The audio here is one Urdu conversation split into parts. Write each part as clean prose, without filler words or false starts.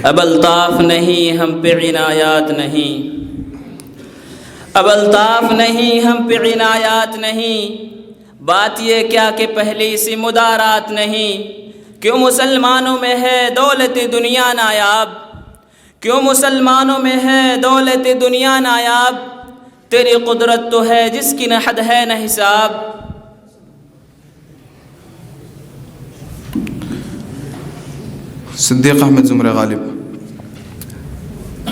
اب الطاف نہیں ہم پہ عنایات نہیں، اب الطاف نہیں ہم پہ عنایات نہیں، بات یہ کیا کہ پہلی سی مدارات نہیں، کیوں مسلمانوں میں ہے دولت دنیا نایاب، کیوں مسلمانوں میں ہے دولت دنیا نایاب، تیری قدرت تو ہے جس کی نہ حد ہے نہ حساب۔ صدیق احمد زمرہ غالب۔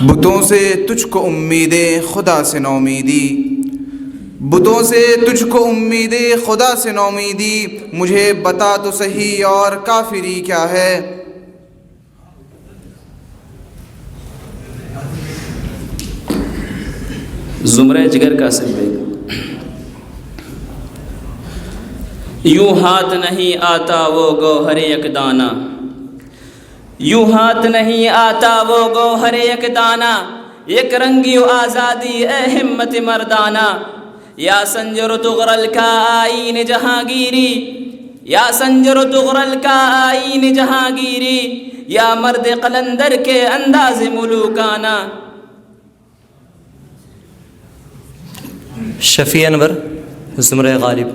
بتوں سے تجھ کو امیدیں خدا سے نومیدی، بتوں سے تجھ کو امیدیں خدا سے نومیدی، مجھے بتا تو صحیح اور کافری کیا ہے۔ زمرہ جگر کا سبق۔ یوں ہاتھ نہیں آتا وہ گوہر یک دانہ، یوں ہاتھ نہیں آتا وہ گوہر یک دانہ، یک رنگی و آزادی اے ہمت مردانہ، یا سنجر تغرل کا آئین جہانگیری، یا سنجر تغرل کا آئین جہانگیری، یا مرد قلندر کے انداز ملوکانہ۔ شفیع انور زمرہ غالب۔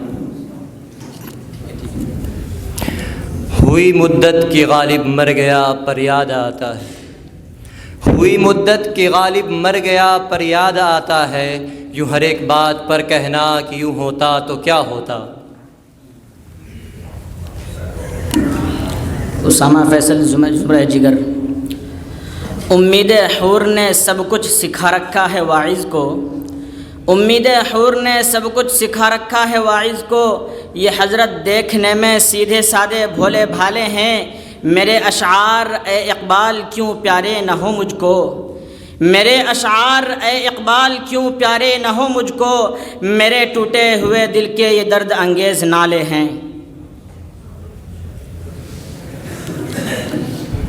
ہوئی مدت کی غالب مر گیا پر یاد آتا ہے، ہوئی مدت کی غالب مر گیا پر یاد آتا ہے، یوں ہر ایک بات پر کہنا کہ یوں ہوتا تو کیا ہوتا۔ اسامہ فیصل زمرہ جگر۔ امید حور نے سب کچھ سکھا رکھا ہے واعظ کو، امید حور نے سب کچھ سکھا رکھا ہے واعظ کو، یہ حضرت دیکھنے میں سیدھے سادے بھولے بھالے ہیں، میرے اشعار اے اقبال کیوں پیارے نہ ہو مجھ کو، میرے اشعار اے اقبال کیوں پیارے نہ ہو مجھ کو، میرے ٹوٹے ہوئے دل کے یہ درد انگیز نالے ہیں۔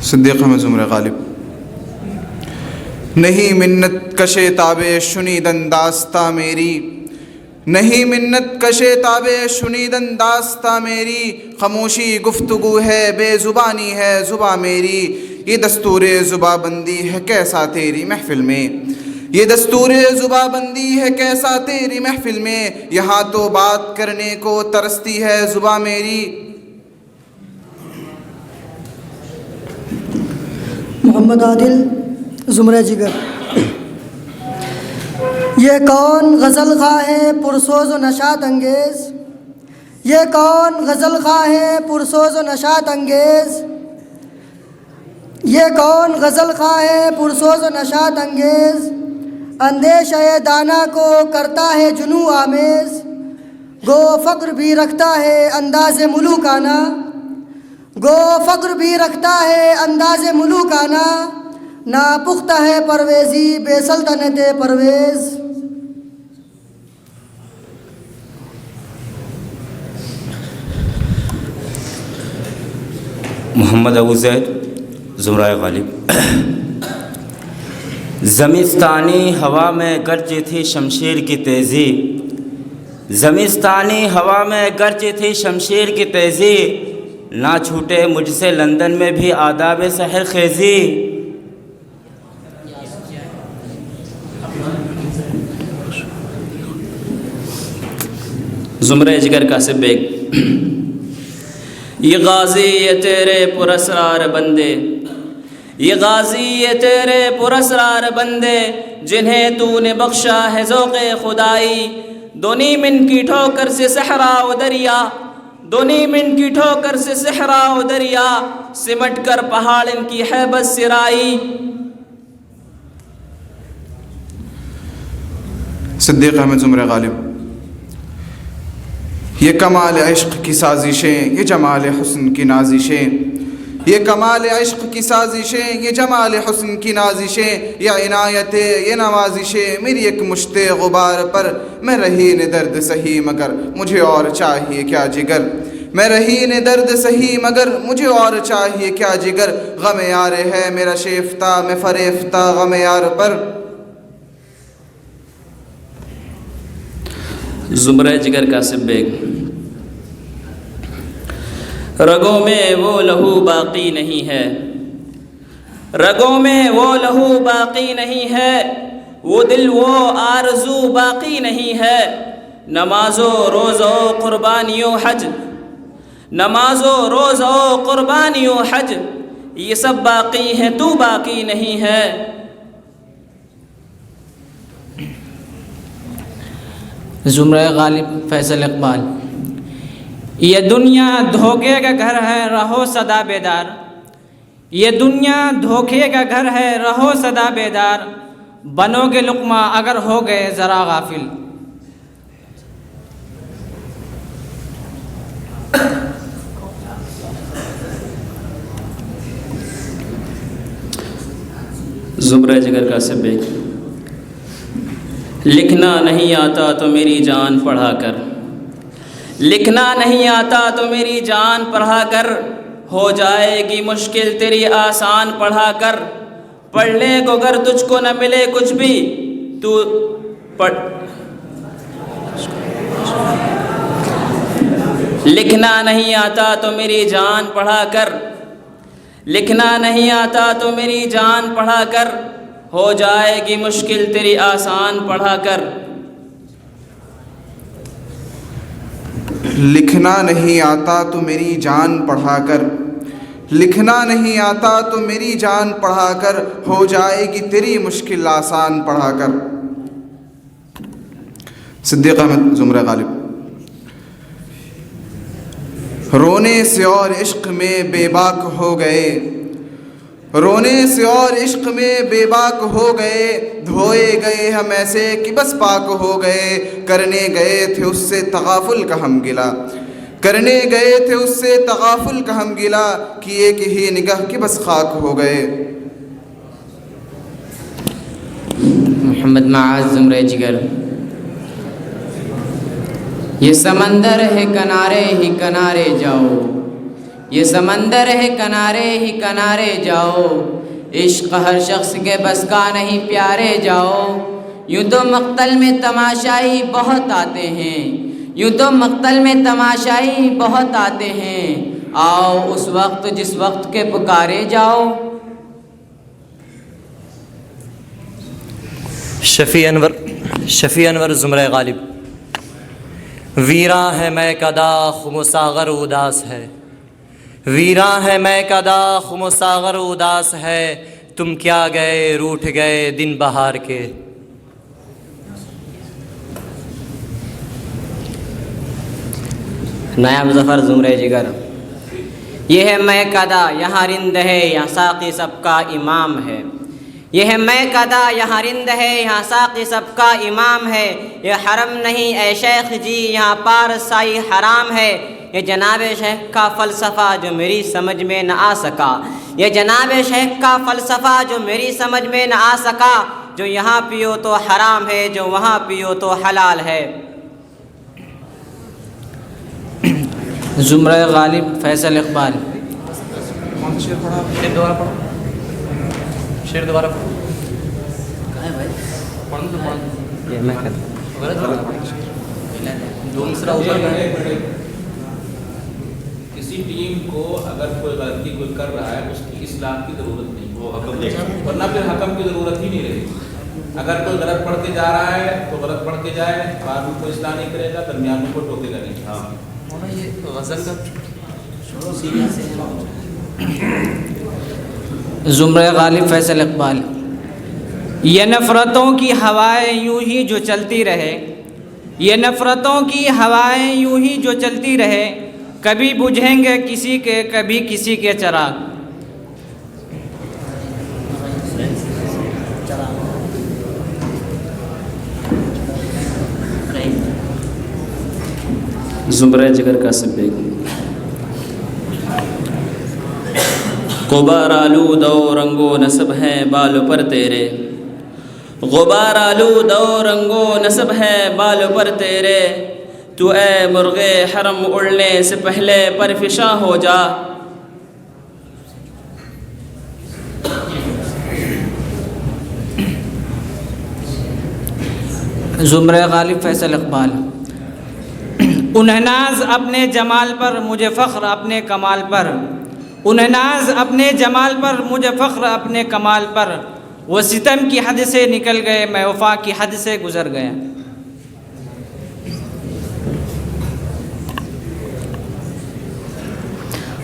صدیق احمد زمرہ غالب۔ نہیں منت کشے تابِ شنیدن داستہ میری، نہیں منت کشے تابِ شنیدن داستہ میری، خاموشی گفتگو ہے بے زبانی ہے زباں میری، یہ دستور زباں بندی ہے کیسا تیری محفل میں، یہ دستور زباں بندی ہے کیسا تیری محفل میں، یہاں تو بات کرنے کو ترستی ہے زباں میری۔ محمد عادل زمرہ جگر۔ یہ کون غزل خواہ ہے پرسوز و نشاط انگیز، یہ کون غزل خواہ ہے پرسوز و نشاط انگیز، یہ کون غزل خواہ ہے پرسوز و نشاط انگیز، اندیشہ دانا کو کرتا ہے جنوں آمیز، گو فقر بھی رکھتا ہے انداز ملوکانہ، گو فقر بھی رکھتا ہے انداز ملوکانہ، ناپختہ ہے پرویزی بے سلطنت پرویز۔ محمد ابو زید زمرہ غالب۔ زمستانی ہوا میں گرجی تھی شمشیر کی تیزی، زمستانی ہوا میں گرجی تھی شمشیر کی تیزی، نہ چھوٹے مجھ سے لندن میں بھی آداب سحر خیزی۔ زمرہ جگر کا سبق۔ یہ غازی یہ تیرے پراسرار بندے، یہ غازی یہ تیرے پراسرار بندے، جنہیں تو نے بخشا ہے ذوق خدائی، دونی من کی ٹھوکر سے صحرا و دریا، دونی من کی ٹھوکر سے صحرا و دریا، سمٹ کر پہاڑ ان کی ہیبت سرائی۔ صدیق احمد زمرہ غالب۔ یہ کمال عشق کی سازشیں یہ جمال حسن کی نازشیں، یہ کمال عشق کی سازشیں یہ جمال حسن کی نازشیں، یہ عنایت یہ نوازشیں میری ایک مشت غبار پر، میں رہین درد سہی مگر مجھے اور چاہیے کیا جگر، میں رہین درد سہی مگر مجھے اور چاہیے کیا جگر، غم یار ہے میرا شیفتہ میں فریفتہ غم یار پر۔ زمرہ جگر کا سبق۔ رگوں میں وہ لہو باقی نہیں ہے، رگوں میں وہ لہو باقی نہیں ہے، وہ دل وہ آرزو باقی نہیں ہے۔ نماز و روزہ و قربانی و حج، نماز و روزہ و قربانی و حج، یہ سب باقی ہے، تو باقی نہیں ہے۔ زمرہ غالب فیصل اقبال۔ یہ دنیا دھوکے کا گھر ہے، رہو سدا بیدار۔ یہ دنیا دھوکے کا گھر ہے، رہو سدا بیدار۔ بنو گے لقمہ اگر ہو گئے ذرا غافل۔ زمرہ جگر کا سبق۔ لکھنا نہیں آتا تو میری جان پڑھا کر، لکھنا نہیں آتا تو میری جان پڑھا کر، ہو جائے گی مشکل تیری آسان پڑھا کر۔ پڑھنے کو گر تجھ کو نہ ملے کچھ بھی، تو پڑھ۔ لکھنا نہیں آتا تو میری جان پڑھا کر، لکھنا نہیں آتا تو میری جان پڑھا کر، ہو جائے گی مشکل تیری آسان پڑھا کر۔ لکھنا نہیں آتا تو میری جان پڑھا کر، لکھنا نہیں آتا تو میری جان پڑھا کر، ہو جائے گی تیری مشکل آسان پڑھا کر۔ صدیق احمد زمرہ غالب۔ رونے سے اور عشق میں بے باک ہو گئے، رونے سے اور عشق میں بے باک ہو گئے، دھوئے گئے ہم ایسے کہ بس پاک ہو گئے۔ کرنے گئے تھے اس سے تغافل کا ہم گلا، کرنے گئے تھے اس سے تغافل کا ہم گلا، کیے کہ ہی نگاہ کہ بس خاک ہو گئے۔ محمد معاذ زمرہ جگر۔ یہ سمندر ہے کنارے ہی کنارے جاؤ، یہ سمندر ہے کنارے ہی کنارے جاؤ، عشق ہر شخص کے بس کا نہیں پیارے جاؤ۔ یوں تو مقتل میں تماشائی بہت آتے ہیں، یوں تو مقتل میں تماشائی بہت آتے ہیں، آؤ اس وقت جس وقت کے پکارے جاؤ۔ شفیع انور زمرہ غالب۔ ویراں ہے میں کا داغ مساغر اداس ہے، ویراں ہے میں کا داغ مساغر اداس ہے، تم کیا گئے روٹھ گئے دن بہار کے۔ نایاب ظفر زمرہ جگر۔ یہ ہے میں کدا یہاں رند ہے، یہاں ساقی سب کا امام ہے۔ یہ ہے میں کدا یہاں رند ہے، یہاں ساقی سب کا امام ہے۔ یہ حرم نہیں اے شیخ جی، یہاں پارسائی حرام ہے۔ یہ جناب شیخ کا فلسفہ جو میری سمجھ میں نہ آ سکا، یہ جناب شیخ کا فلسفہ جو میری سمجھ میں نہ آ سکا، جو یہاں پیو تو حرام ہے، جو وہاں پیو تو حلال ہے۔ زمرہ غالب فیصل اقبال۔ شعر دوبارہ پڑھو۔ کسی ٹیم کو اگر کوئی غلطی کوئی کر رہا ہے اس کی اصلاح کی ضرورت نہیں، ورنہ پھر حکم کی ضرورت ہی نہیں رہے گی۔ اگر کوئی غلط پڑھ کے جا رہا ہے تو غلط پڑھ کے جائے، بعد میں کوئی اصلاح نہیں کرے گا، درمیان میں کوئی ٹوکے گا نہیں۔ زمرہ غالب فیصل اقبال۔ یہ نفرتوں کی ہوائیں یوں ہی جو چلتی رہے، یہ نفرتوں کی ہوائیں یوں ہی جو چلتی رہے، کبھی بجھیں گے کسی کے کبھی کسی کے چراغ۔ زمرہ جگر کا سبق۔ غبار آلود و رنگ و نسب ہے بالوں پر تیرے، غبار آلود و رنگ و نسب ہے بالوں پر تیرے، تو اے مرغ حرم اڑنے سے پہلے پرفشاں ہو جا۔ زمرہ غالب فیصل اقبال۔ انہیں ناز اپنے جمال پر، مجھے فخر اپنے کمال پر، انہیں ناز اپنے جمال پر، مجھے فخر اپنے کمال پر، وہ ستم کی حد سے نکل گئے، میں وفا کی حد سے گزر گیا۔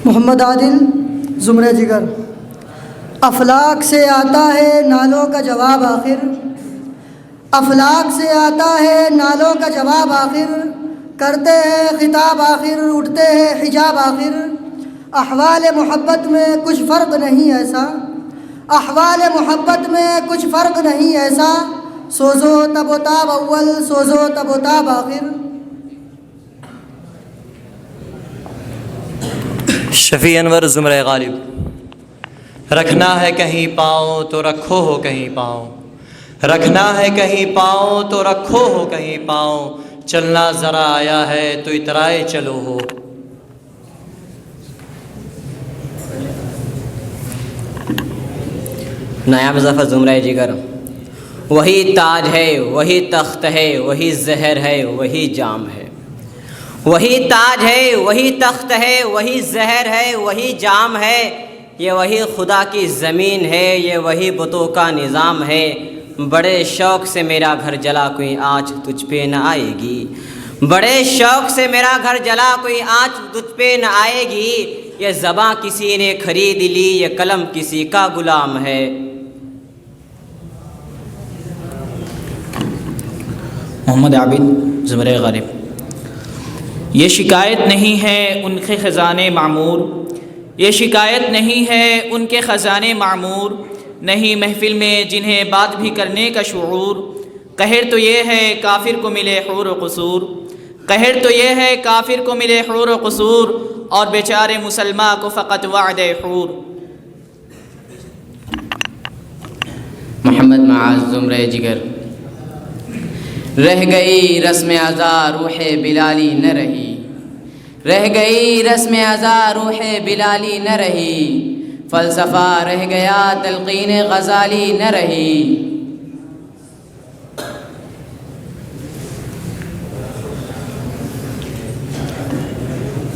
محمد عادل زمرہ جگر۔ افلاک سے آتا ہے نالوں کا جواب آخر، افلاک سے آتا ہے نالوں کا جواب آخر، کرتے ہیں خطاب آخر، اٹھتے ہیں حجاب آخر، احوال محبت میں کچھ فرق نہیں ایسا، احوال محبت میں کچھ فرق نہیں ایسا، سوزو تب و تاب اول، سوزو تب و تاب آخر۔ شفیع انور زمرہ غالب۔ رکھنا ہے کہیں پاؤں تو رکھو ہو کہیں پاؤں، رکھنا ہے کہیں پاؤں تو رکھو ہو کہیں پاؤں، چلنا ذرا آیا ہے تو اترائے چلو ہو۔ نایاب ظفر زمرہ جگر۔ وہی تاج ہے، وہی تخت ہے، وہی زہر ہے، وہی جام ہے، وہی تاج ہے، وہی تخت ہے، وہی زہر ہے، وہی جام ہے، یہ وہی خدا کی زمین ہے، یہ وہی بتوں کا نظام ہے، بڑے شوق سے میرا گھر جلا کوئی آنچ تجھ پہ نہ آئے گی، بڑے شوق سے میرا گھر جلا کوئی آنچ تجھ پہ نہ آئے گی، یہ زباں کسی نے خرید لی، یہ قلم کسی کا غلام ہے۔ محمد عابد زمرہ غالب۔ یہ شکایت نہیں ہے ان کے خزانے معمور، یہ شکایت نہیں ہے ان کے خزانے معمور، نہیں محفل میں جنہیں بات بھی کرنے کا شعور، قہر تو یہ ہے کافر کو ملے حور و قصور، قہر تو یہ ہے کافر کو ملے حور و قصور، اور بیچارے مسلمہ کو فقط وعد حور۔ محمد معاذ زمرہ جگر۔ رہ گئی رسم ازا روح بلالی نہ رہی، رہ گئی رسم ازا روح بلالی نہ رہی، فلسفہ رہ گیا تلقین غزالی نہ رہی۔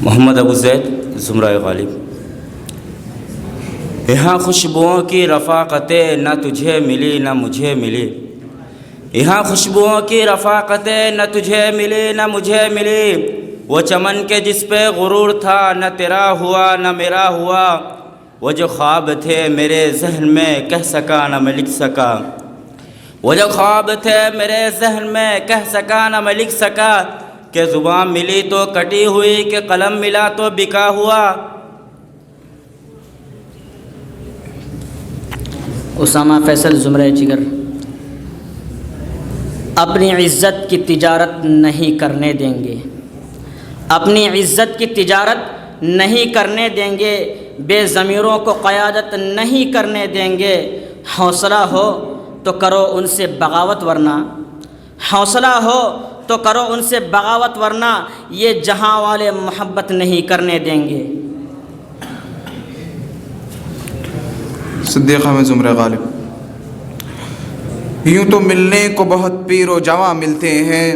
محمد ابو زید زمرہ غالب۔ یہاں خوشبوؤں کی رفاقتیں نہ تجھے ملی نہ مجھے ملی، یہاں خوشبوؤں کی رفاقتیں نہ تجھے ملی نہ مجھے ملی، وہ چمن کے جس پہ غرور تھا نہ تیرا ہوا نہ میرا ہوا، وہ جو خواب تھے میرے ذہن میں کہہ سکا نہ میں لکھ سکا، وہ جو خواب تھے میرے ذہن میں کہہ سکا نہ میں لکھ سکا، کہ زبان ملی تو کٹی ہوئی، کہ قلم ملا تو بکا ہوا۔ اسامہ فیصل زمرہ جگر۔ اپنی عزت کی تجارت نہیں کرنے دیں گے، اپنی عزت کی تجارت نہیں کرنے دیں گے، بے ضمیروں کو قیادت نہیں کرنے دیں گے، حوصلہ ہو تو کرو ان سے بغاوت ورنہ، حوصلہ ہو تو کرو ان سے بغاوت ورنہ یہ جہاں والے محبت نہیں کرنے دیں گے۔ صدیق احمد زمرہ غالب۔ یوں تو ملنے کو بہت پیر و جواں ملتے ہیں،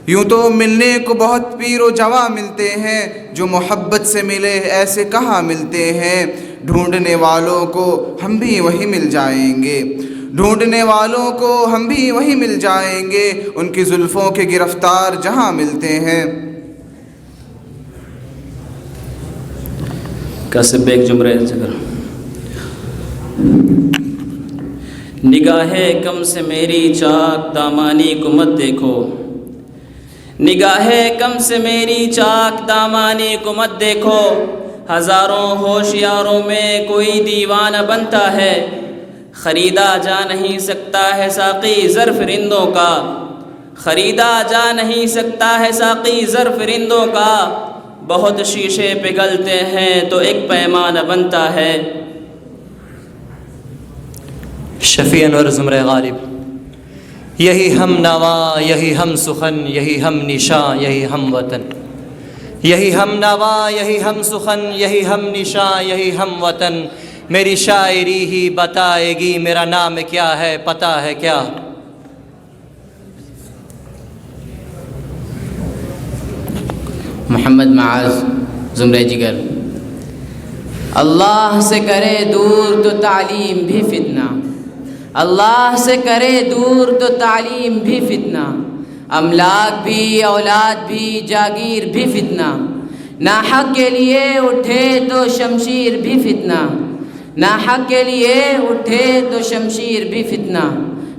یوں تو ملنے کو بہت پیر و جواں ملتے ہیں، جو محبت سے ملے ایسے کہاں ملتے ہیں، ڈھونڈنے والوں کو ہم بھی وہی مل جائیں گے، ڈھونڈنے والوں کو ہم بھی وہی مل جائیں گے، ان کی زلفوں کے گرفتار جہاں ملتے ہیں۔ کاسب بیگ زمرہ جگر۔ نگاہ کم سے میری چاک دامانی کو مت دیکھو، نگاہ کم سے میری چاک دامانی کو مت دیکھو، ہزاروں ہوشیاروں میں کوئی دیوانہ بنتا ہے، خریدا جا نہیں سکتا ہے ساقی ظرف رندوں کا، خریدا جا نہیں سکتا ہے ساقی ظرف رندوں کا، بہت شیشے پگھلتے ہیں تو ایک پیمانہ بنتا ہے۔ شفیع انور زمرہ غالب۔ یہی ہم نوا یہی ہم سخن یہی ہم نشاں یہی ہم وطن، یہی ہم نوا یہی ہم سخن یہی ہم نشاں یہی ہم وطن، میری شاعری ہی بتائے گی میرا نام کیا ہے پتہ ہے کیا۔ محمد معاذ زمرہ جگر۔ اللہ سے کرے دور تو تعلیم بھی فتنہ، اللہ سے کرے دور تو تعلیم بھی فتنہ، املاک بھی اولاد بھی جاگیر بھی فتنہ، ناحق کے لیے اٹھے تو شمشیر بھی فتنہ، ناحق کے لیے اٹھے تو شمشیر بھی فتنہ،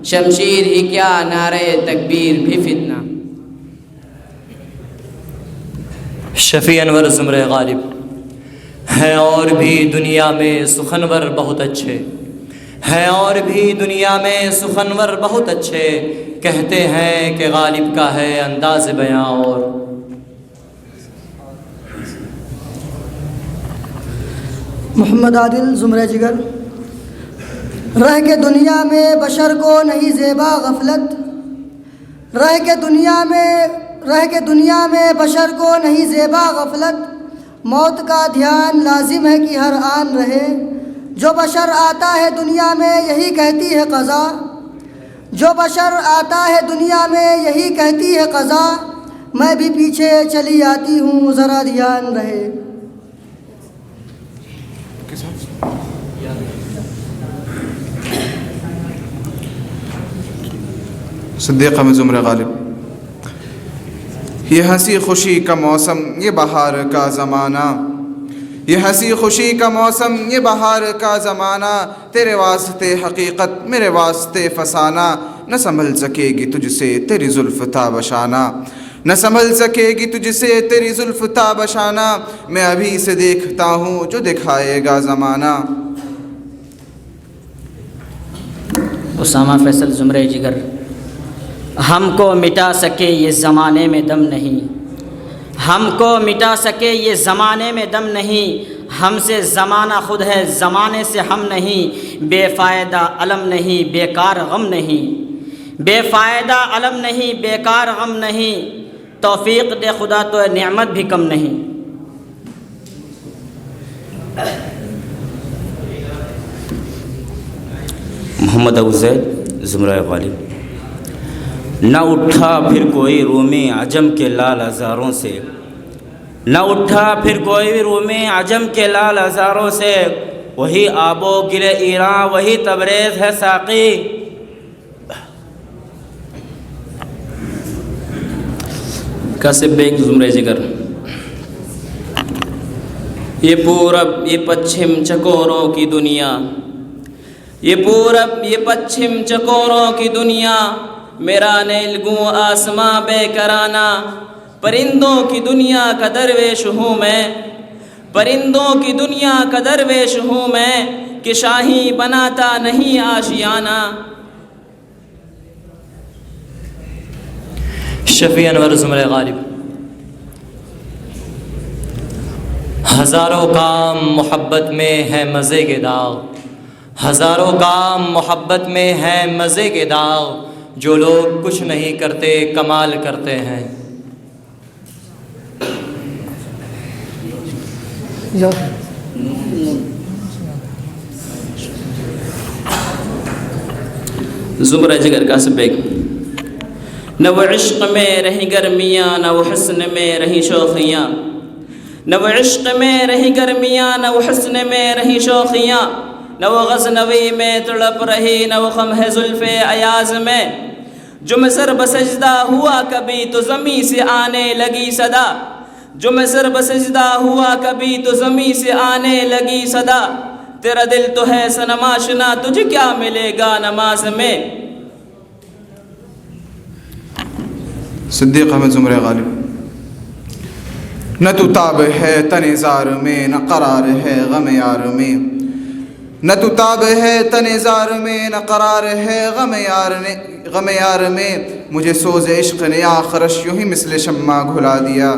شمشیر ہی کیا نعرہ تکبیر بھی فتنہ۔ شفیع انور زمرہ غالب ہیں اور بھی دنیا میں سخنور بہت اچھے، ہیں اور بھی دنیا میں سخنور بہت اچھے، کہتے ہیں کہ غالب کا ہے انداز بیاں اور۔ محمد عادل زمرہ جگر۔ رہ کے دنیا میں بشر کو نہیں زیبا غفلت، رہ کے دنیا میں بشر کو نہیں زیبا غفلت، موت کا دھیان لازم ہے کہ ہر آن رہے، جو بشر آتا ہے دنیا میں یہی کہتی ہے قضا، جو بشر آتا ہے دنیا میں یہی کہتی ہے قضا، میں بھی پیچھے چلی آتی ہوں ذرا دھیان رہے۔ صدیق احمد زمرہ غالب۔ یہ ہنسی خوشی کا موسم یہ بہار کا زمانہ، یہ ہنسی خوشی کا موسم یہ بہار کا زمانہ، تیرے واسطے حقیقت میرے واسطے فسانہ، نہ سنبھل سکے گی تجھ سے تیری زلف تابشانہ، نہ سنبھل سکے گی تجھ سے تیری زلف تابشانہ، میں ابھی سے دیکھتا ہوں جو دکھائے گا زمانہ۔ اسامہ فیصل زمرہ جگر۔ ہم کو مٹا سکے یہ زمانے میں دم نہیں، ہم کو مٹا سکے یہ زمانے میں دم نہیں، ہم سے زمانہ خود ہے زمانے سے ہم نہیں، بے فائدہ علم نہیں بیکار غم نہیں، بے فائدہ علم نہیں بیکار غم نہیں، توفیق دے خدا تو نعمت بھی کم نہیں۔ محمد ابو زید زمرہ غالب۔ نہ اٹھا پھر کوئی رومی عجم کے لال ہزاروں سے، نہ اٹھا پھر کوئی رومی عجم کے لال ہزاروں سے، وہی آب و گل ایراں وہی تبریز ہے ساقی۔ کاسب بیگ زمرہ جگر۔ یہ پورب یہ پچھم چکوروں کی دنیا، یہ پورب یہ پچھم چکوروں کی دنیا، میرا نیلگوں آسماں بے کرانہ، پرندوں کی دنیا کا درویش ہوں میں، پرندوں کی دنیا کا درویش ہوں میں، کہ شاہی بناتا نہیں آشیانہ۔ شفیع انور زمرہ غالب۔ ہزاروں کام محبت میں ہے مزے کے داغ، ہزاروں کام محبت میں ہے مزے کے داغ، جو لوگ کچھ نہیں کرتے کمال کرتے ہیں۔ زمرہ جگر کاسب بیگ۔ نہ وہ عشق میں رہی گرمیاں نہ وہ حسن میں رہی شوخیاں، نہ وہ عشق میں رہی گرمیاں نہ وہ حسن میں رہی شوخیاں، نہ وہ غزنوی میں تڑپ رہی نہ وہ خم ہے زلف ایاز میں، جو میں سر بسجدہ ہوا کبھی تو زمیں سے آنے لگی صدا، جو میں سر بسجدہ ہوا کبھی تو زمیں سے آنے لگی صدا، تیرا دل تو ہے صنم آشنا تجھے کیا ملے گا نماز میں۔ صدیق احمد زمرہ غالب۔ نہ تو تاب ہے تن زار میں نہ قرار ہے غم یار میں، نہ تو تاب ہے تن زار میں نہ قرار ہے غم یار میں، مجھے سوز عشق نے آخرش یوں ہی مثل شمع گھلا دیا،